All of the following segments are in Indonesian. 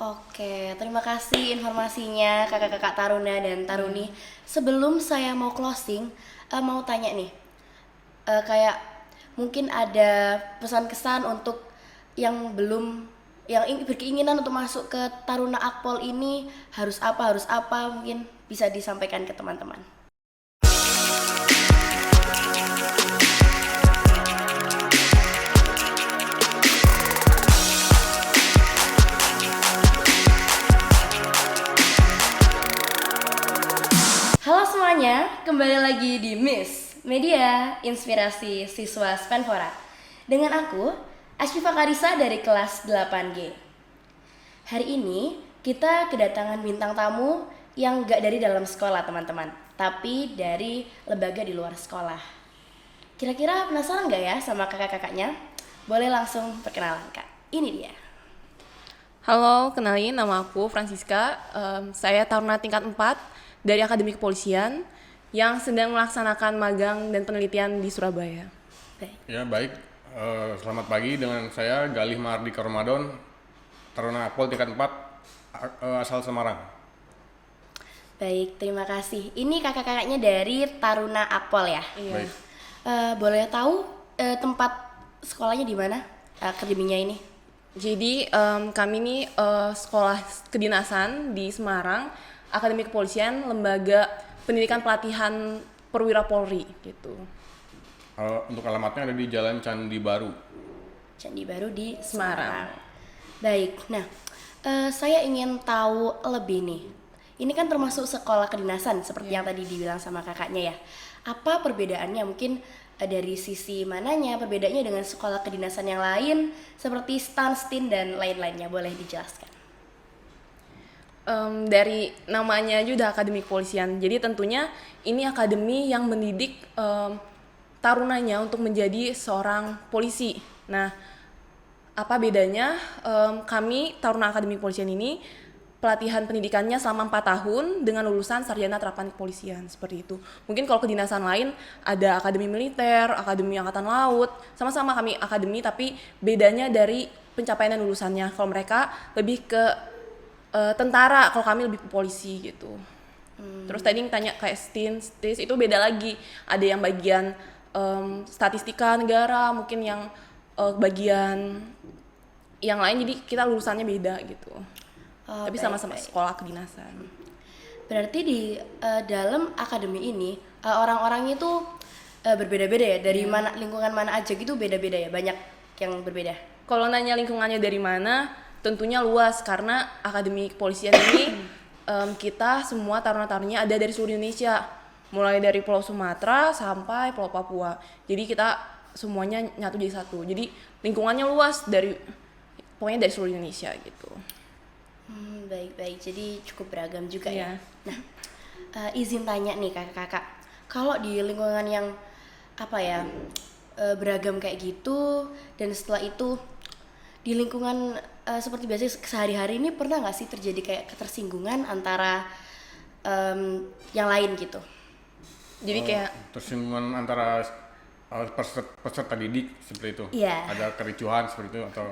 Oke, terima kasih informasinya kakak-kakak Taruna dan Taruni. Sebelum saya mau closing, mau tanya nih, kayak mungkin ada pesan kesan untuk yang belum berkeinginan untuk masuk ke Taruna Akpol ini harus apa mungkin bisa disampaikan ke teman-teman. Halo semuanya, kembali lagi di Miss Media Inspirasi Siswa Spenfora. Dengan aku, Asyifa Karisa dari kelas 8G. Hari ini kita kedatangan bintang tamu yang gak dari dalam sekolah teman-teman, tapi dari lembaga di luar sekolah. Kira-kira penasaran gak ya sama kakak-kakaknya? Boleh langsung perkenalan kak, ini dia. Halo, kenalin nama aku Francisca. Saya taruna tingkat 4 dari Akademi Kepolisian yang sedang melaksanakan magang dan penelitian di Surabaya. Baik. Ya baik, selamat pagi dengan saya Galih Mardika Ramadan, Taruna Akpol tingkat 4 asal Semarang. Baik, terima kasih. Ini kakak-kakaknya dari Taruna Akpol ya? Iya. Baik. Boleh tahu tempat sekolahnya di mana? Akademinya ini? Jadi kami ini sekolah kedinasan di Semarang, Akademi Kepolisian, lembaga pendidikan pelatihan perwira Polri gitu. Untuk alamatnya ada di Jalan Candi Baru. Candi Baru di Semarang. Semarang. Baik, nah saya ingin tahu lebih nih. Ini kan termasuk sekolah kedinasan seperti yang tadi dibilang sama kakaknya ya. Apa perbedaannya mungkin dari sisi mananya perbedaannya dengan sekolah kedinasan yang lain seperti STAN, STIN dan lain-lainnya, boleh dijelaskan? Dari namanya aja udah Akademi Kepolisian. Jadi tentunya ini akademi yang mendidik tarunanya untuk menjadi seorang polisi. Nah, apa bedanya? Kami Taruna Akademi Kepolisian ini pelatihan pendidikannya selama 4 tahun dengan lulusan sarjana terapan kepolisian, seperti itu. Mungkin kalau kedinasan lain ada akademi militer, akademi angkatan laut, sama-sama kami akademi tapi bedanya dari pencapaian dan lulusannya. Kalau mereka lebih ke tentara, kalau kami lebih ke polisi gitu. Terus tadi tanya kayak STIS itu beda lagi. Ada yang bagian statistika negara, mungkin yang bagian yang lain, jadi kita lulusannya beda gitu. Tapi sama-sama sekolah kedinasan. Berarti di dalam akademi ini orang-orangnya itu berbeda-beda ya, dari mana lingkungan mana aja gitu beda-beda ya, banyak yang berbeda. Kalau nanya lingkungannya dari mana, tentunya luas karena Akademi Kepolisian ini kita semua taruna-tarunanya ada dari seluruh Indonesia, mulai dari Pulau Sumatera sampai Pulau Papua. Jadi kita semuanya nyatu jadi satu. Jadi lingkungannya luas pokoknya dari seluruh Indonesia gitu. Baik-baik, jadi cukup beragam juga Iya. ya. Nah, izin tanya nih kakak-kakak, kalau di lingkungan yang beragam kayak gitu, dan setelah itu di lingkungan seperti biasa sehari-hari ini pernah nggak sih terjadi kayak ketersinggungan antara yang lain gitu? Jadi kayak Tersinggungan antara peserta didik seperti itu. Iya. Ada kericuhan seperti itu atau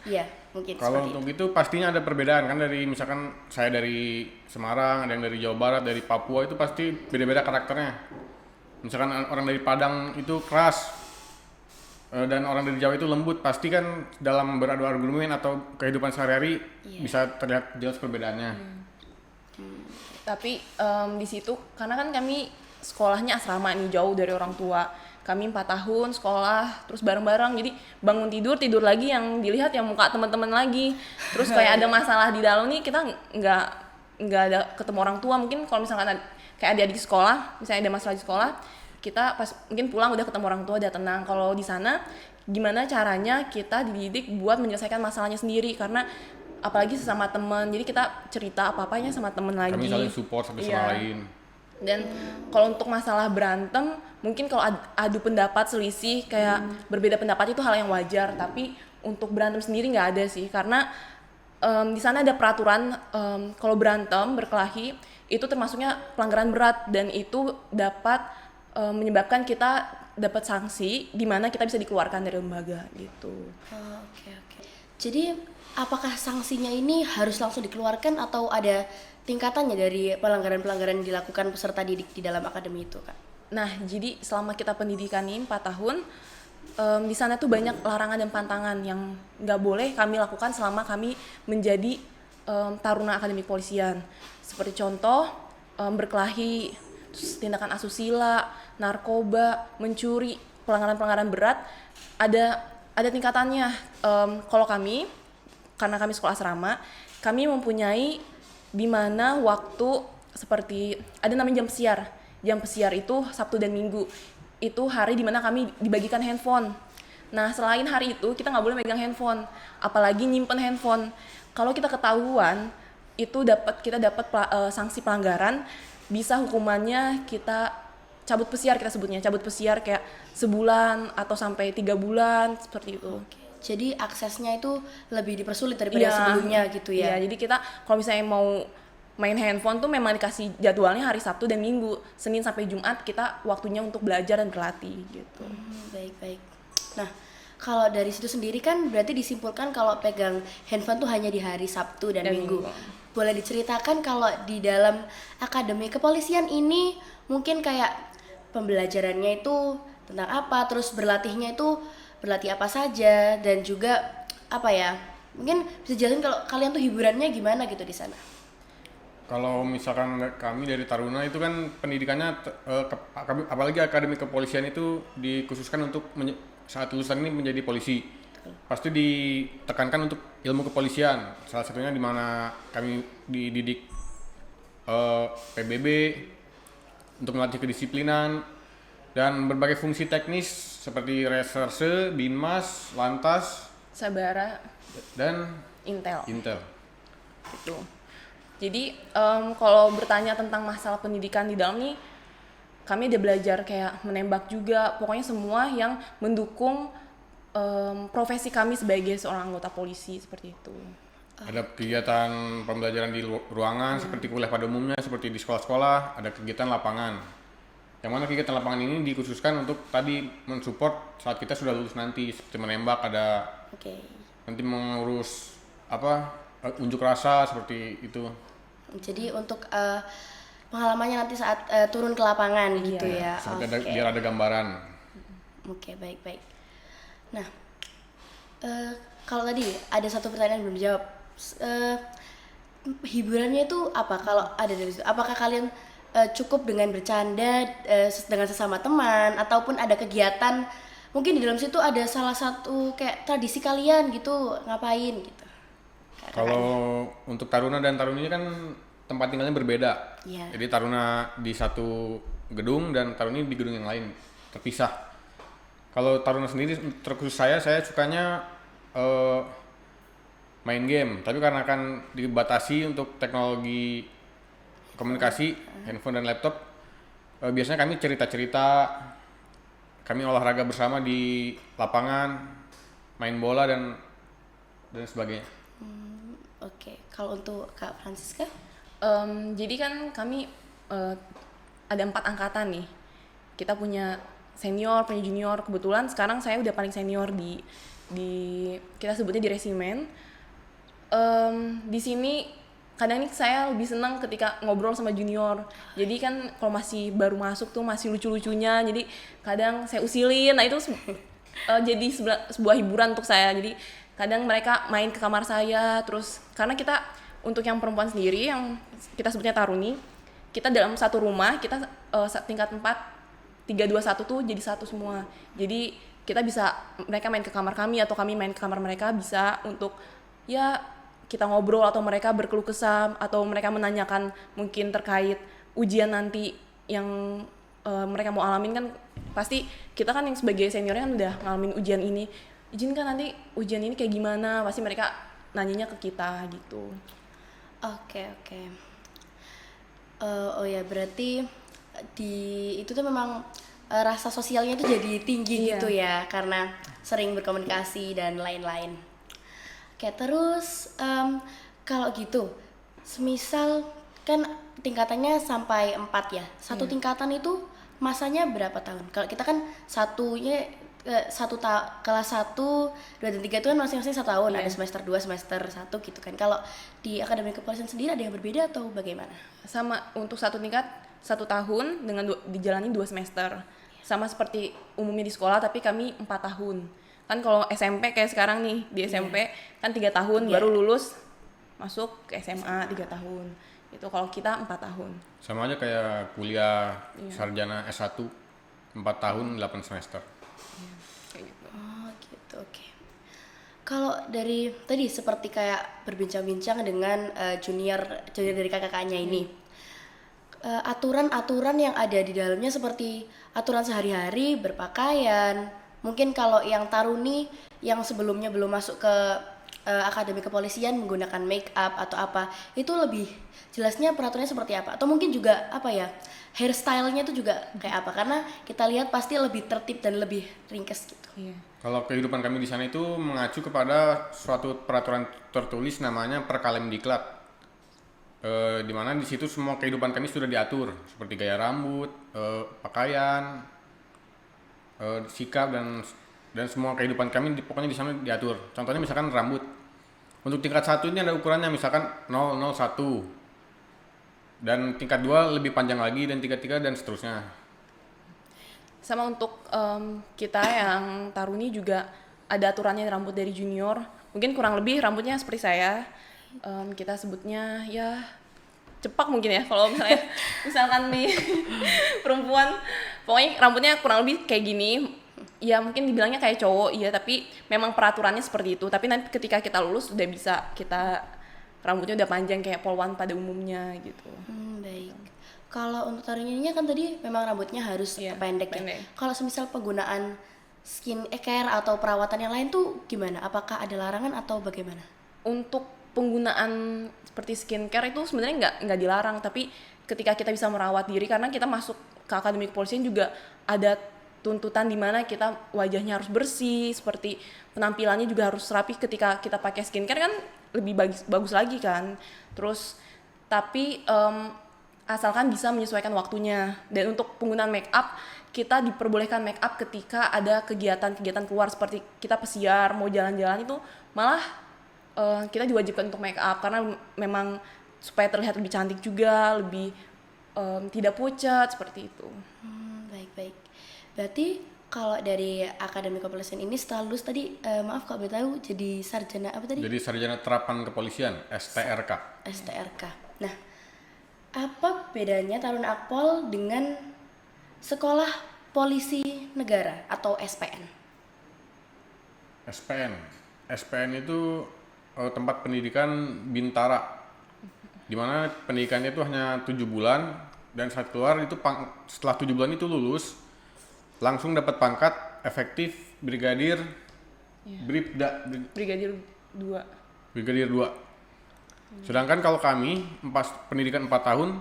Iya, mungkin kalau seperti untuk itu pastinya ada perbedaan kan, dari misalkan saya dari Semarang, ada yang dari Jawa Barat, dari Papua, itu pasti beda-beda karakternya. Misalkan orang dari Padang itu keras dan orang dari Jawa itu lembut, pasti kan dalam beradu argumen atau kehidupan sehari-hari bisa terlihat jelas perbedaannya. Tapi di situ karena kan kami sekolahnya asrama nih, jauh dari orang tua. Kami 4 tahun sekolah terus bareng-bareng, jadi bangun tidur lagi yang dilihat yang muka teman-teman lagi. Terus kayak ada masalah di dalam nih, kita nggak ada ketemu orang tua. Mungkin kalau misalkan kayak adik-adik sekolah, misalnya ada masalah di sekolah, kita pas mungkin pulang udah ketemu orang tua, udah tenang. Kalau di sana gimana caranya kita dididik buat menyelesaikan masalahnya sendiri, karena apalagi sesama teman, jadi kita cerita apa-apanya sama teman lagi. Kami saling support satu sama lain. Dan kalau untuk masalah berantem, mungkin kalau adu pendapat, selisih kayak berbeda pendapat itu hal yang wajar, tapi untuk berantem sendiri nggak ada sih, karena di sana ada peraturan kalau berantem berkelahi itu termasuknya pelanggaran berat dan itu dapat menyebabkan kita dapat sanksi di mana kita bisa dikeluarkan dari lembaga gitu. Oke. Jadi apakah sanksinya ini harus langsung dikeluarkan atau ada tingkatannya dari pelanggaran-pelanggaran yang dilakukan peserta didik di dalam akademi itu, Kak? Nah, jadi selama kita pendidikan ini 4 tahun, di sana tuh banyak larangan dan pantangan yang nggak boleh kami lakukan selama kami menjadi taruna akademi kepolisian. Seperti contoh, berkelahi, terus tindakan asusila, narkoba, mencuri, pelanggaran-pelanggaran berat, ada tingkatannya. Kalau kami, karena kami sekolah asrama, kami mempunyai di mana waktu seperti ada namanya jam pesiar. Jam pesiar itu Sabtu dan Minggu. Itu hari di mana kami dibagikan handphone. Nah, selain hari itu kita nggak boleh megang handphone, apalagi nyimpen handphone. Kalau kita ketahuan, itu kita dapat sanksi pelanggaran, bisa hukumannya kita cabut pesiar, kita sebutnya cabut pesiar kayak sebulan atau sampai 3 bulan seperti itu. Jadi aksesnya itu lebih dipersulit daripada sebelumnya gitu ya? Iya, jadi kita kalau misalnya mau main handphone tuh memang dikasih jadwalnya hari Sabtu dan Minggu. Senin sampai Jumat kita waktunya untuk belajar dan berlatih gitu. Baik. Nah, kalau dari situ sendiri kan berarti disimpulkan kalau pegang handphone tuh hanya di hari Sabtu dan Minggu. Boleh diceritakan kalau di dalam akademi kepolisian ini mungkin kayak pembelajarannya itu tentang apa, terus berlatihnya itu berlatih apa saja, dan juga apa ya, mungkin bisa jelasin kalau kalian tuh hiburannya gimana gitu di sana? Kalau misalkan kami dari Taruna itu kan pendidikannya apalagi akademi kepolisian itu dikhususkan untuk saat lulusan ini menjadi polisi. Pasti ditekankan untuk ilmu kepolisian. Salah satunya di mana kami dididik PBB untuk melatih kedisiplinan dan berbagai fungsi teknis seperti reserse, binmas, lantas, Sabara, dan Intel. Gitu. Jadi kalau bertanya tentang masalah pendidikan di dalam nih, kami ada belajar kayak menembak juga, pokoknya semua yang mendukung profesi kami sebagai seorang anggota polisi seperti itu. Ada kegiatan pembelajaran di ruangan seperti kuliah pada umumnya, seperti di sekolah-sekolah, ada kegiatan lapangan. Yang mana kegiatan lapangan ini dikhususkan untuk tadi mensupport saat kita sudah lulus nanti, seperti menembak, ada nanti mengurus unjuk rasa seperti itu. Jadi untuk pengalamannya nanti saat turun ke lapangan gitu ya. Biar ada gambaran. Baik. Nah, kalau tadi ada satu pertanyaan belum dijawab. Hiburannya itu apa? Kalau ada dari situ, apakah kalian cukup dengan bercanda dengan sesama teman, ataupun ada kegiatan mungkin di dalam situ ada salah satu kayak tradisi kalian gitu, ngapain gitu? Kalau untuk Taruna dan Taruni kan tempat tinggalnya berbeda. Jadi Taruna di satu gedung dan Taruni di gedung yang lain, terpisah. Kalau Taruna sendiri, terkhusus saya sukanya main game. Tapi karena kan dibatasi untuk teknologi komunikasi, handphone dan laptop, biasanya kami cerita-cerita, kami olahraga bersama di lapangan, main bola dan sebagainya. Kalau untuk Kak Francisca? Jadi kan kami ada 4 angkatan nih. Kita punya senior, punya junior. Kebetulan sekarang saya udah paling senior di kita sebutnya di resimen. Di sini kadang nih saya lebih senang ketika ngobrol sama junior. Jadi kan kalau masih baru masuk tuh masih lucu-lucunya. Jadi kadang saya usilin. Nah itu jadi sebuah hiburan untuk saya. Jadi kadang mereka main ke kamar saya, terus karena kita untuk yang perempuan sendiri yang kita sebutnya Taruni, kita dalam satu rumah, kita tingkat 4, 3, 2, 1 tuh jadi satu semua. Jadi kita bisa, mereka main ke kamar kami atau kami main ke kamar mereka, bisa untuk ya kita ngobrol atau mereka berkeluh kesah atau mereka menanyakan mungkin terkait ujian nanti yang mereka mau alamin. Kan pasti kita kan yang sebagai seniornya kan udah ngalamin ujian ini, izin kan nanti ujian ini kayak gimana, pasti mereka nanyanya ke kita gitu. Oke. Berarti itu tuh memang rasa sosialnya tuh jadi tinggi gitu ya, karena sering berkomunikasi dan lain-lain. Terus kalau gitu, semisal kan tingkatannya sampai 4 ya, satu tingkatan itu masanya berapa tahun? Kalau kita kan satunya kelas 1, 2 dan 3 itu kan masing-masing 1 tahun, Iya. ada semester 2, semester 1 gitu kan. Kalau di Akademi Kepolisian sendiri ada yang berbeda atau bagaimana? Sama untuk satu tingkat 1 tahun dengan dijalani 2 semester. Sama seperti umumnya di sekolah, tapi kami 4 tahun. Kan kalau SMP kayak sekarang nih, di SMP kan 3 tahun Iya. baru lulus masuk ke SMA 3 tahun. Itu kalau kita 4 tahun. Sama aja kayak kuliah sarjana S1 4 tahun 8 semester. Kayak gitu. Oh gitu, oke. Kalau dari tadi seperti kayak berbincang-bincang dengan junior dari kakak-kakaknya ini, aturan-aturan yang ada di dalamnya seperti aturan sehari-hari, berpakaian. Mungkin kalau yang taruni yang sebelumnya belum masuk ke Akademi Kepolisian menggunakan make up atau apa, itu lebih jelasnya peraturannya seperti apa? Atau mungkin juga apa ya, hairstyle-nya itu juga kayak apa? Karena kita lihat pasti lebih tertib dan lebih ringkes gitu. Iya. Kalau kehidupan kami di sana itu mengacu kepada suatu peraturan tertulis namanya Perkalemdiklat. Di mana di situ semua kehidupan kami sudah diatur seperti gaya rambut, pakaian, sikap dan semua kehidupan kami pokoknya di sana diatur. Contohnya misalkan rambut. Untuk tingkat 1 ini ada ukurannya misalkan 001. Dan tingkat 2 lebih panjang lagi dan tingkat 3 dan seterusnya. Sama untuk kita yang taruni juga ada aturannya rambut dari junior. Mungkin kurang lebih rambutnya seperti saya. Kita sebutnya ya cepak mungkin ya kalau misalnya misalkan di perempuan. Pokoknya rambutnya kurang lebih kayak gini. Ya mungkin dibilangnya kayak cowok, iya, tapi memang peraturannya seperti itu. Tapi nanti ketika kita lulus udah bisa kita rambutnya udah panjang kayak polwan pada umumnya gitu. Baik. Kalau untuk taruninya kan tadi memang rambutnya harus Iya, pendek ya. pendek. Kalau semisal penggunaan skin care atau perawatan yang lain tuh gimana? Apakah ada larangan atau bagaimana? Untuk penggunaan seperti skincare itu sebenarnya nggak dilarang, tapi ketika kita bisa merawat diri karena kita masuk ke Akademi Kepolisian juga ada tuntutan di mana kita wajahnya harus bersih, seperti penampilannya juga harus rapi. Ketika kita pakai skincare kan lebih bagus lagi kan. Terus tapi asalkan bisa menyesuaikan waktunya. Dan untuk penggunaan make up, kita diperbolehkan make up ketika ada kegiatan-kegiatan keluar seperti kita pesiar, mau jalan-jalan itu malah kita diwajibkan untuk make up karena memang supaya terlihat lebih cantik juga, lebih tidak pucat seperti itu. Baik. Berarti kalau dari Akademi Kepolisian ini setelah lulus tadi, maaf kalau boleh tahu, jadi sarjana apa tadi? Jadi sarjana terapan kepolisian STRK. STRK. Nah, apa bedanya Taruna Akpol dengan Sekolah Polisi Negara atau SPN? SPN itu tempat pendidikan bintara, di mana pendidikannya itu hanya 7 bulan dan saat keluar itu setelah 7 bulan itu lulus langsung dapat pangkat efektif brigadir, Brigadir 2. brigadir 2. Sedangkan kalau kami pendidikan 4 tahun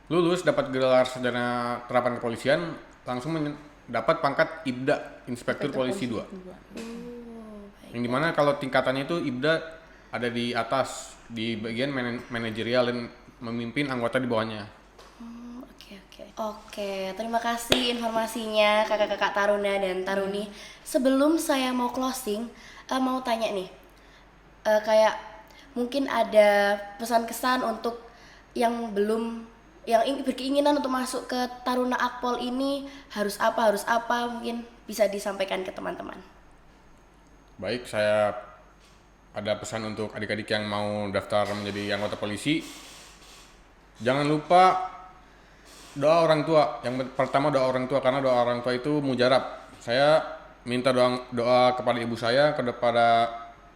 lulus dapat gelar sarjana terapan kepolisian langsung dapat pangkat IPDA, Inspektur Polisi 2. Yang dimana kalau tingkatannya itu IPDA ada di atas di bagian manajerial dan memimpin anggota di bawahnya. Oke, terima kasih informasinya kakak-kakak Taruna dan Taruni. Sebelum saya mau closing, mau tanya nih, kayak mungkin ada pesan-kesan untuk yang berkeinginan untuk masuk ke Taruna Akpol ini harus apa, mungkin bisa disampaikan ke teman-teman. Baik, saya ada pesan untuk adik-adik yang mau daftar menjadi anggota polisi. Jangan lupa doa orang tua. Yang pertama doa orang tua, karena doa orang tua itu mujarab. Saya minta doa kepada ibu saya, kepada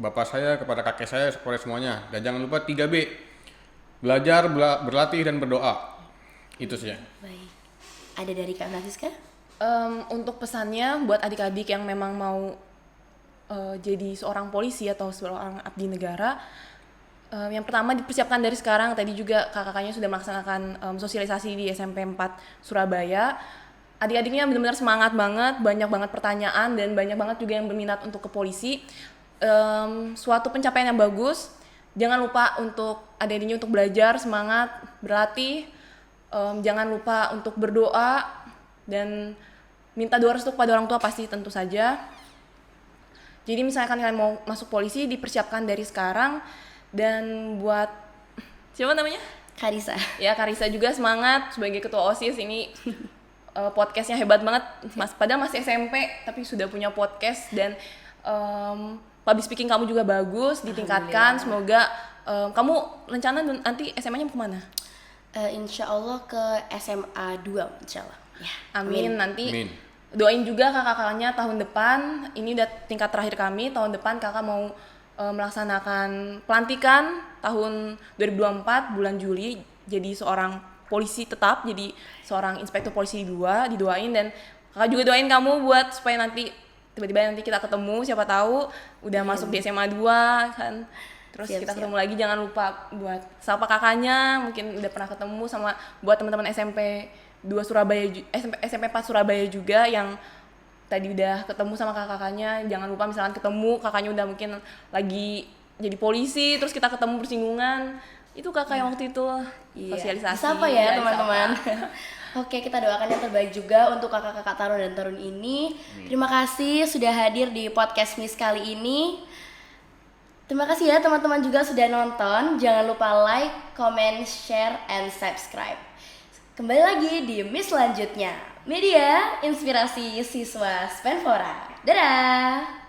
bapak saya, kepada kakek saya, kepada semuanya. Dan jangan lupa 3B. Belajar, berlatih, dan berdoa. Itu saja. Baik. Ada dari Kak Francisca? Untuk pesannya buat adik-adik yang memang mau jadi seorang polisi atau seorang abdi negara, yang pertama dipersiapkan dari sekarang. Tadi juga kakak-kakaknya sudah melaksanakan sosialisasi di SMP 4 Surabaya. Adik-adiknya benar-benar semangat banget, banyak banget pertanyaan dan banyak banget juga yang berminat untuk ke polisi. Suatu pencapaian yang bagus. Jangan lupa untuk adik-adiknya untuk belajar, semangat, berlatih. Jangan lupa untuk berdoa dan minta doa restu kepada orang tua pasti tentu saja. Jadi misalkan kalian mau masuk polisi, dipersiapkan dari sekarang. Dan buat siapa namanya? Karisa. Ya Karisa juga semangat sebagai ketua OSIS ini. Podcastnya hebat banget, padahal masih SMP tapi sudah punya podcast. Dan public speaking kamu juga bagus, ditingkatkan. Semoga kamu rencana nanti SMA-nya mau kemana? Insya Allah ke SMA 2 insya Allah. Ya, Amin. Nanti Amin. doain juga kakak-kakaknya tahun depan. Ini udah tingkat terakhir kami. Tahun depan kakak mau melaksanakan pelantikan tahun 2024 bulan Juli, jadi seorang polisi tetap, jadi seorang inspektur polisi 2. Didoain. Dan kakak juga doain kamu buat supaya nanti tiba-tiba nanti kita ketemu, siapa tahu udah masuk di SMA 2 kan. Terus Siap, kita siap. ketemu lagi, jangan lupa buat sapa kakaknya, mungkin udah pernah ketemu. Sama buat teman-teman SMP 2 Surabaya, SMP 4 Surabaya juga yang tadi udah ketemu sama kakak-kakaknya, jangan lupa misalkan ketemu kakaknya udah mungkin lagi jadi polisi, terus kita ketemu bersinggungan, itu kakak yang waktu itu sosialisasi. Disapa Ya, ya teman-teman. disapa. Oke, kita doakan yang terbaik juga untuk kakak-kakak tarun dan tarun ini. Terima kasih sudah hadir di podcast Miss kali ini. Terima kasih ya teman-teman juga sudah nonton. Jangan lupa like, comment, share, and subscribe. Kembali lagi di Miss selanjutnya. Media Inspirasi Siswa Spenfora. Dadah!